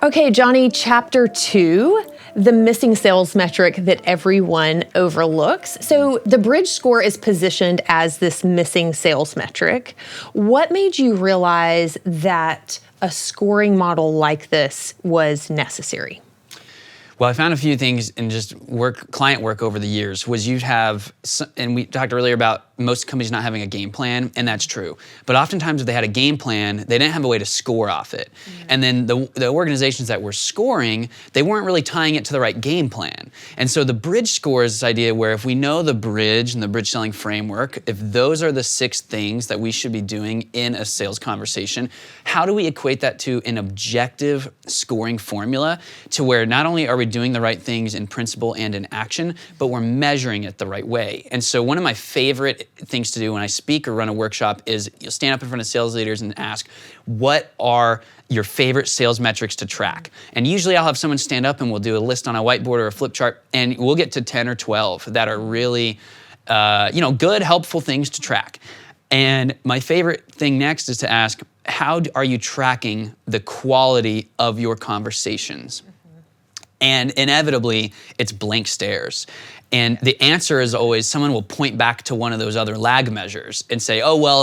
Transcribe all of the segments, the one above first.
Okay, Jonny, chapter 2, the missing sales metric that everyone overlooks. So the bridge score is positioned as this missing sales metric. What made you realize that a scoring model like this was necessary? Well, I found a few things in just client work over the years was you'd have, and we talked earlier about most companies not having a game plan, and that's true. But oftentimes if they had a game plan, they didn't have a way to score off it. And then the organizations that were scoring, they weren't really tying it to the right game plan. And so the bridge score is this idea where if we know the bridge and the bridge selling framework, if those are the 6 things that we should be doing in a sales conversation, how do we equate that to an objective scoring formula to where not only are we doing the right things in principle and in action, but we're measuring it the right way. And so one of my favorite things to do when I speak or run a workshop is you'll stand up in front of sales leaders and ask, what are your favorite sales metrics to track? And usually I'll have someone stand up and we'll do a list on a whiteboard or a flip chart, and we'll get to 10 or 12 that are really good, helpful things to track. And my favorite thing next is to ask, how are you tracking the quality of your conversations? And inevitably, it's blank stares. And the answer is always someone will point back to one of those other lag measures and say, oh, well,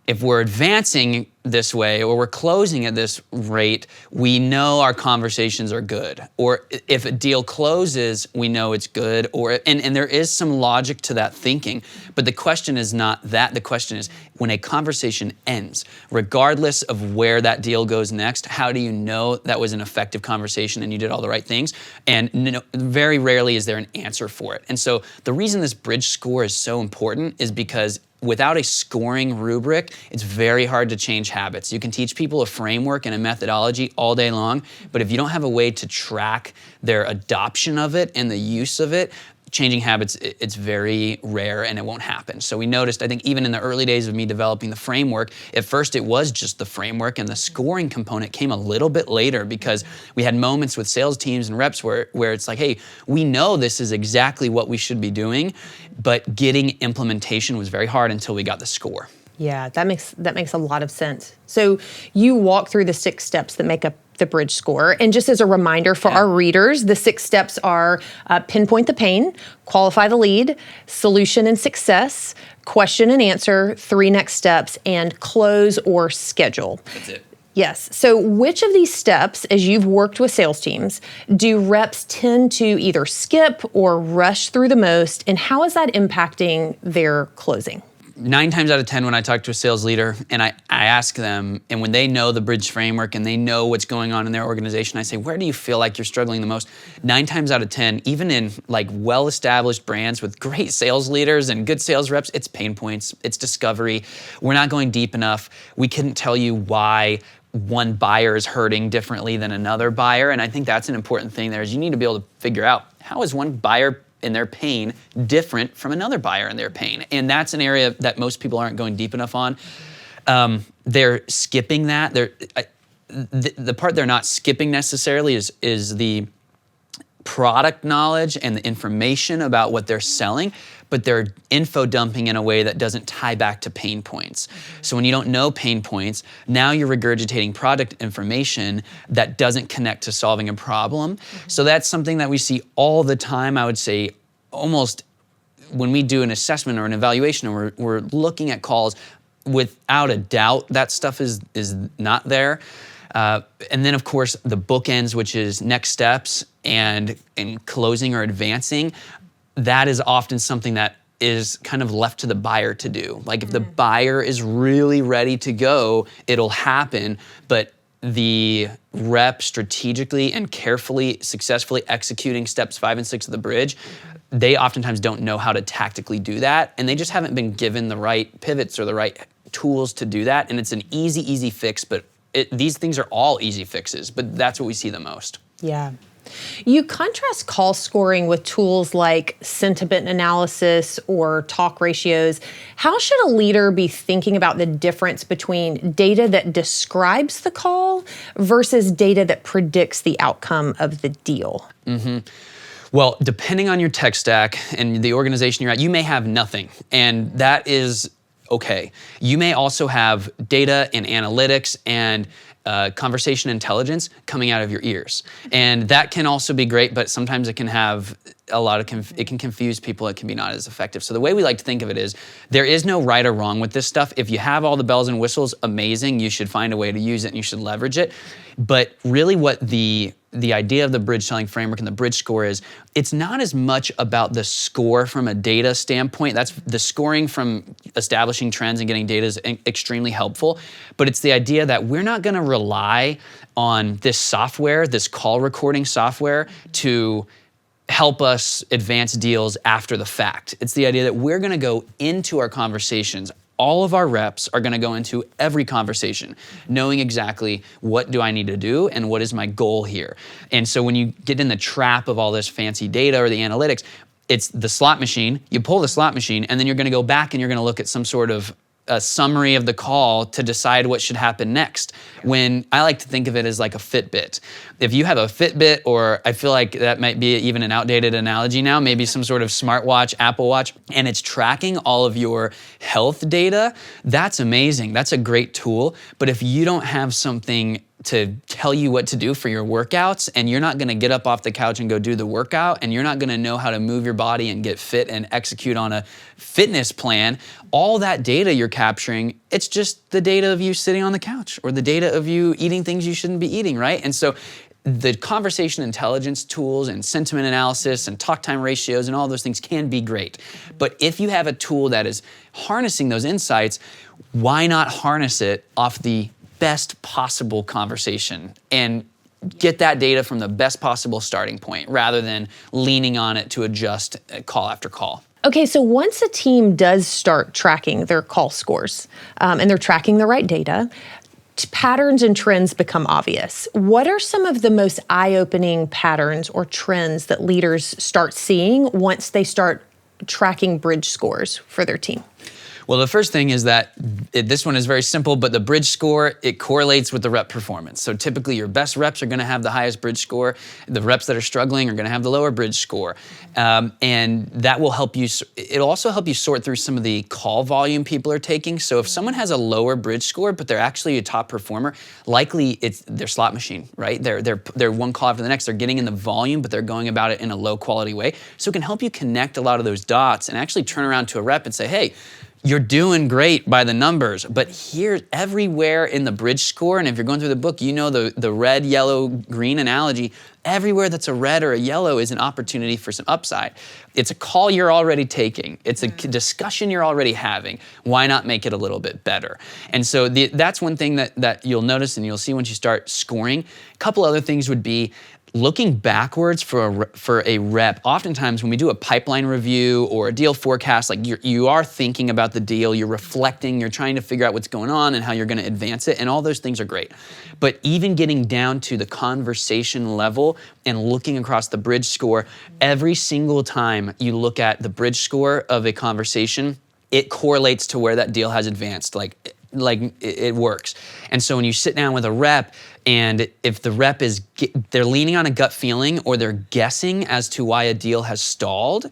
if we're advancing this way or we're closing at this rate, we know our conversations are good. Or if a deal closes, we know it's good. And there is some logic to that thinking. But the question is not that. The question is when a conversation ends, regardless of where that deal goes next, how do you know that was an effective conversation and you did all the right things? And very rarely is there an answer for it. And so the reason this bridge score is so important is because without a scoring rubric, it's very hard to change habits. You can teach people a framework and a methodology all day long, but if you don't have a way to track their adoption of it and the use of it, changing habits, it's very rare and it won't happen. So we noticed, I think even in the early days of me developing the framework, at first it was just the framework and the scoring component came a little bit later because we had moments with sales teams and reps where it's like, hey, we know this is exactly what we should be doing, but getting implementation was very hard until we got the score. Yeah, that makes a lot of sense. So you walk through the 6 steps that make up the bridge score. And just as a reminder for our readers, the 6 steps are pinpoint the pain, qualify the lead, solution and success, question and answer, 3 next steps, and close or schedule. That's it. Yes. So which of these steps, as you've worked with sales teams, do reps tend to either skip or rush through the most, and how is that impacting their closing? 9 times out of 10 when I talk to a sales leader and I ask them, and when they know the bridge framework and they know what's going on in their organization, I say, where do you feel like you're struggling the most? 9 times out of 10, even in like well-established brands with great sales leaders and good sales reps, it's pain points, it's discovery. We're not going deep enough. We couldn't tell you why one buyer is hurting differently than another buyer. And I think that's an important thing there is you need to be able to figure out how is one buyer in their pain different from another buyer in their pain. And that's an area that most people aren't going deep enough on. They're skipping that. The part they're not skipping necessarily is the product knowledge and the information about what they're selling, but they're info dumping in a way that doesn't tie back to pain points. So when you don't know pain points, now you're regurgitating product information that doesn't connect to solving a problem. So that's something that we see all the time. I would say almost when we do an assessment or an evaluation and we're looking at calls, without a doubt, that stuff is not there. And then of course the bookends, which is next steps and closing or advancing, that is often something that is kind of left to the buyer to do. Like if the buyer is really ready to go, it'll happen, but the rep strategically and carefully, successfully executing steps 5 and 6 of the bridge, they oftentimes don't know how to tactically do that, and they just haven't been given the right pivots or the right tools to do that, and it's an easy fix, but these things are all easy fixes, but that's what we see the most. Yeah. You contrast call scoring with tools like sentiment analysis or talk ratios. How should a leader be thinking about the difference between data that describes the call versus data that predicts the outcome of the deal? Well, depending on your tech stack and the organization you're at, you may have nothing. And that is okay. You may also have data and analytics and conversation intelligence coming out of your ears. And that can also be great, but sometimes it can have a lot of, it can confuse people. It can be not as effective. So the way we like to think of it is there is no right or wrong with this stuff. If you have all the bells and whistles, amazing. You should find a way to use it and you should leverage it. But really what the idea of the bridge selling framework and the bridge score is, it's not as much about the score from a data standpoint. That's the scoring from establishing trends and getting data is extremely helpful. But it's the idea that we're not going to rely on this software, this call recording software, to help us advance deals after the fact. It's the idea that we're going to go into our conversations. All of our reps are going to go into every conversation knowing exactly what do I need to do and what is my goal here. And so when you get in the trap of all this fancy data or the analytics, it's the slot machine. You pull the slot machine and then you're going to go back and you're going to look at some sort of a summary of the call to decide what should happen next. When I like to think of it as like a Fitbit. If you have a Fitbit, or I feel like that might be even an outdated analogy now, maybe some sort of smartwatch, Apple Watch, and it's tracking all of your health data, that's amazing. That's a great tool. But if you don't have something to tell you what to do for your workouts, and you're not gonna get up off the couch and go do the workout, and you're not gonna know how to move your body and get fit and execute on a fitness plan, all that data you're capturing, it's just the data of you sitting on the couch or the data of you eating things you shouldn't be eating, right? And so the conversation intelligence tools and sentiment analysis and talk time ratios and all those things can be great. But if you have a tool that is harnessing those insights, why not harness it off the best possible conversation and get that data from the best possible starting point rather than leaning on it to adjust call after call? Okay, so once a team does start tracking their call scores and they're tracking the right data, patterns and trends become obvious. What are some of the most eye-opening patterns or trends that leaders start seeing once they start tracking bridge scores for their team? Well, the first thing is that this one is very simple, but the bridge score, it correlates with the rep performance. So typically your best reps are gonna have the highest bridge score. The reps that are struggling are gonna have the lower bridge score. And that will help you, it'll also help you sort through some of the call volume people are taking. So if someone has a lower bridge score, but they're actually a top performer, likely it's their slot machine, right? They're one call after the next. They're getting in the volume, but they're going about it in a low quality way. So it can help you connect a lot of those dots and actually turn around to a rep and say, hey, you're doing great by the numbers, but here, everywhere in the bridge score, and if you're going through the book, you know the red, yellow, green analogy, everywhere that's a red or a yellow is an opportunity for some upside. It's a call you're already taking. It's a discussion you're already having. Why not make it a little bit better? And so that's one thing that you'll notice and you'll see once you start scoring. A couple other things would be looking backwards for a rep. Oftentimes when we do a pipeline review or a deal forecast, like you are thinking about the deal, you're reflecting, you're trying to figure out what's going on and how you're gonna advance it, and all those things are great. But even getting down to the conversation level and looking across the bridge score, every single time you look at the bridge score of a conversation, it correlates to where that deal has advanced. Like it works. And so when you sit down with a rep, and if the rep they're leaning on a gut feeling or they're guessing as to why a deal has stalled,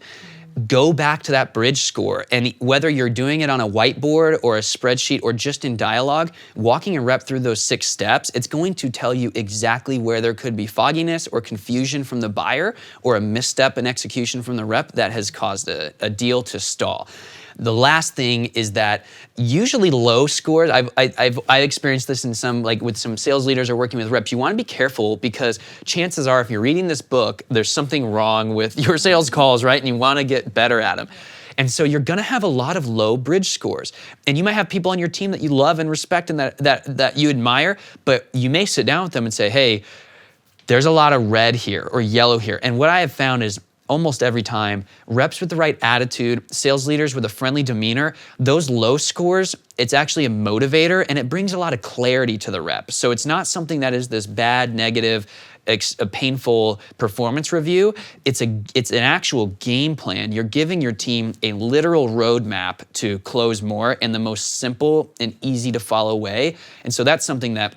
go back to that bridge score. And whether you're doing it on a whiteboard or a spreadsheet or just in dialogue, walking a rep through those 6 steps, it's going to tell you exactly where there could be fogginess or confusion from the buyer or a misstep in execution from the rep that has caused a deal to stall. The last thing is that usually low scores, I've experienced this in some, like with some sales leaders or working with reps, you wanna be careful because chances are if you're reading this book, there's something wrong with your sales calls, right? And you wanna get better at them. And so you're gonna have a lot of low bridge scores. And you might have people on your team that you love and respect and that you admire, but you may sit down with them and say, hey, there's a lot of red here or yellow here. And what I have found is almost every time, reps with the right attitude, sales leaders with a friendly demeanor, those low scores, it's actually a motivator and it brings a lot of clarity to the rep. So it's not something that is this bad, negative, a painful performance review. It's an actual game plan. You're giving your team a literal roadmap to close more in the most simple and easy to follow way. And so that's something that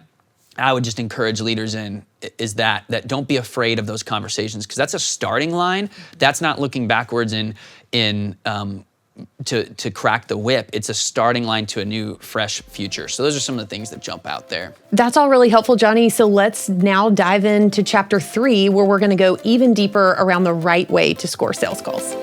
I would just encourage leaders in, is that don't be afraid of those conversations, because that's a starting line. That's not looking backwards in to crack the whip. It's a starting line to a new, fresh future. So those are some of the things that jump out there. That's all really helpful, Jonny. So let's now dive into chapter 3, where we're going to go even deeper around the right way to score sales calls.